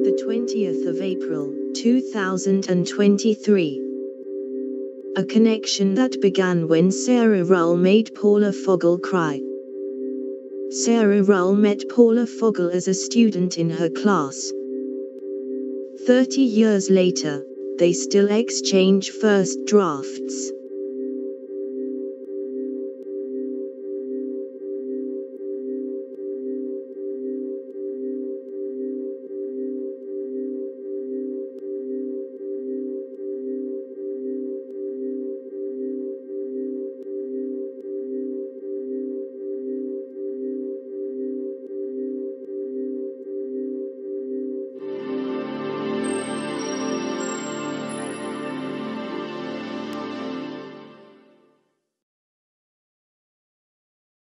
The 20th of April, 2023. A connection that began when Sarah Ruhl made Paula Vogel cry. Sarah Ruhl met Paula Vogel as a student in her class. 30 years later, they still exchange first drafts.